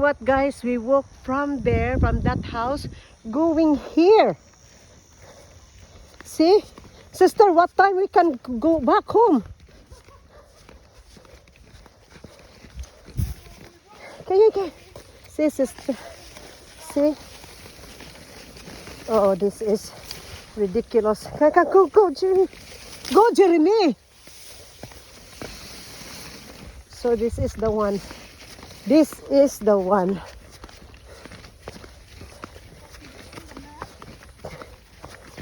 What guys, we walk from there, from that house, going here. See? Sister, what time we can go back home? Okay. See, sister. See? Oh, this is ridiculous. Go, Jeremy. Go, Jeremy. So this is the one. This is the one.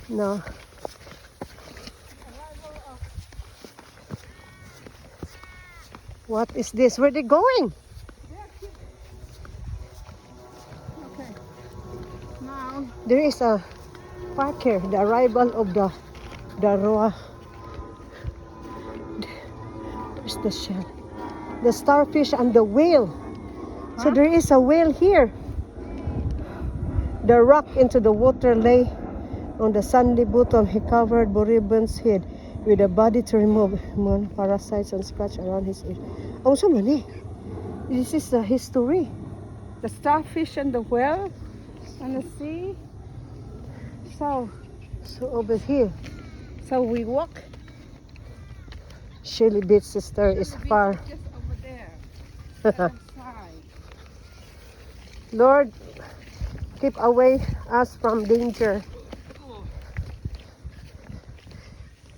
No. What is this? Where are they going? Okay. Now There is a park here. The arrival of the Roa. There's the shell. The starfish and the whale. So there is a whale here. The rock into the water lay on the sandy bottom. He covered Boribon's head with a body to remove parasites and scratch around his ear. Oh, so many. This is the history. the starfish and the whale and the sea. So over here, so we walk. Shirley Beach, sister, is far. Just over there. That side. Lord, keep away us from danger.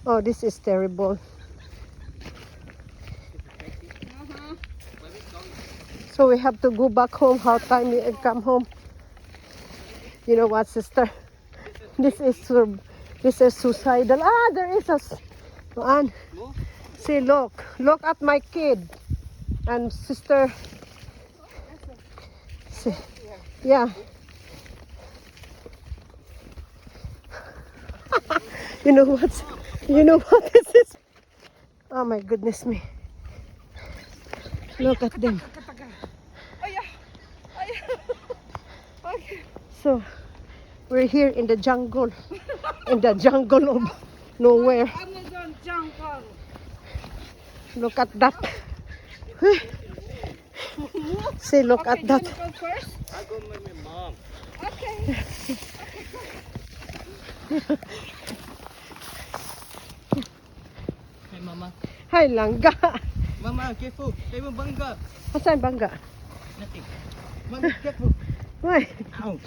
Oh, this is terrible. So we have to go back home. How time we come home? You know what, sister? This is suicidal. Ah, there is a one. See, look at my kid and sister. See, yeah. You know what is this? Oh my goodness me. Look at them. Okay. So we're here in the jungle. In the jungle of nowhere. Amazon jungle. Look at that. See, look at that. You wanna go first? I go with my mom. Okay. Hey, mama. Hi, langga. Mama, careful. Hey, bangga. Asan bangga? Nothing. Mama, careful. Why? Ow.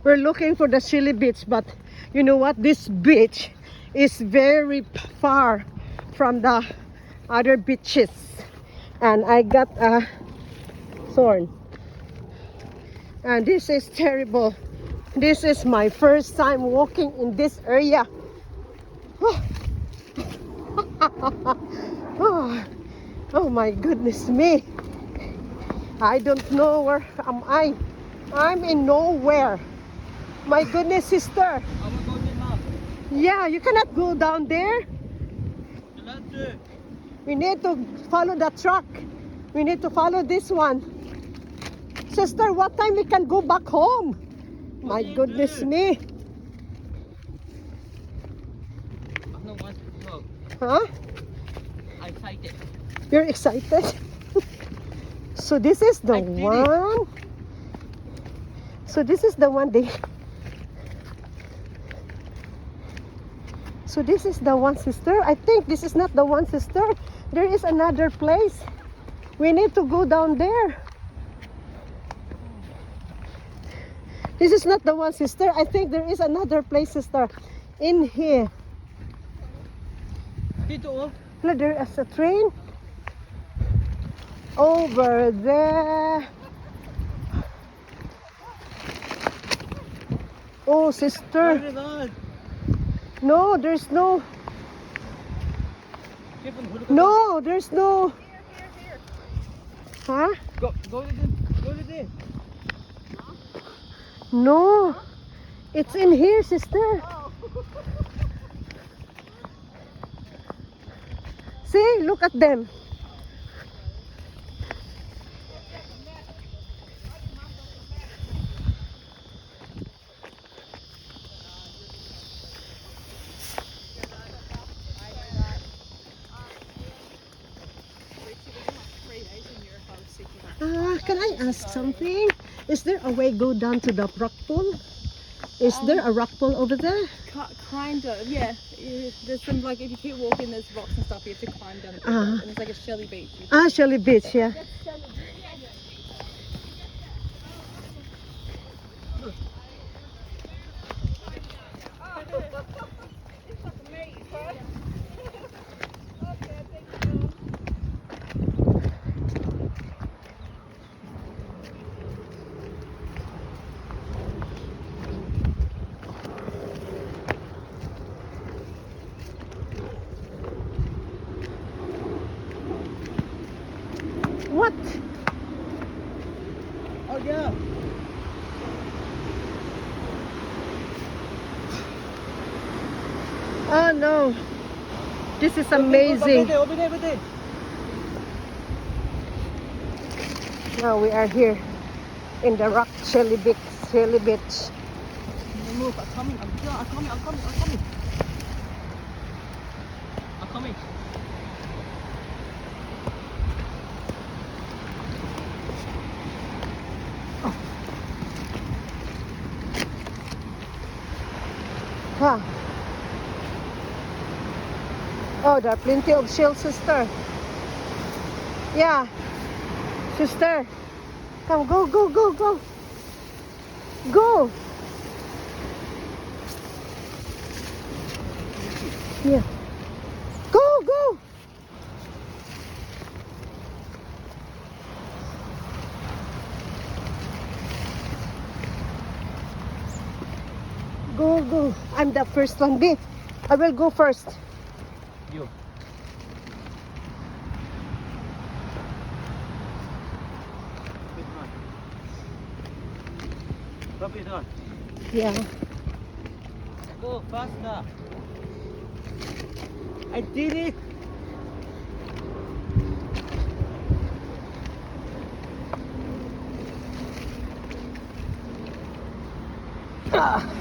We're looking for the Shirley Beach, but you know what? This beach is very far from the other beaches. And I got a thorn. And this is terrible. This is my first time walking in this area. Oh my goodness me. I don't know where am I. I'm in nowhere. My goodness, sister. I will go with mom. Yeah, you cannot go down there. Ladder. We need to follow the truck. We need to follow this one. Sister, what time we can go back home? My goodness me. I don't want to go. Huh? I'm excited. You're excited? So this is the I did it. one. So this is the one they. So this is the one, sister. I think this is not the one, sister. There is another place. We need to go down there. This is not the one, sister. I think there is another place, sister. In here. Dito, oh. Look, there is a train. Over there. Oh, sister. Run. No, there's no. Careful, hulog ka. No, there's no. Huh? Go to them. Go to them. No. It's in here, sister. See, look at them. Can I ask something? Is there a way go down to the rock pool? Is there a rock pool over there? Kind of, yeah. There's some, like, if you keep walking, there's rocks and stuff. You have to climb down a bit. Uh-huh. And it's like a shelly beach. Ah, Shelly Beach, yeah. What? Oh yeah. Oh no. This is amazing. Over there. Now we are here in the rock Shelly Beach. Shelly Beach. Move. I'm coming. I'm coming. Huh. Oh, there are plenty of shells, sister. Yeah. Sister. Come, go. Go. Yeah. Go. Go. I'm the first one. B. I will go first. You. Drop it on. Yeah. Go faster. I did it. Ah.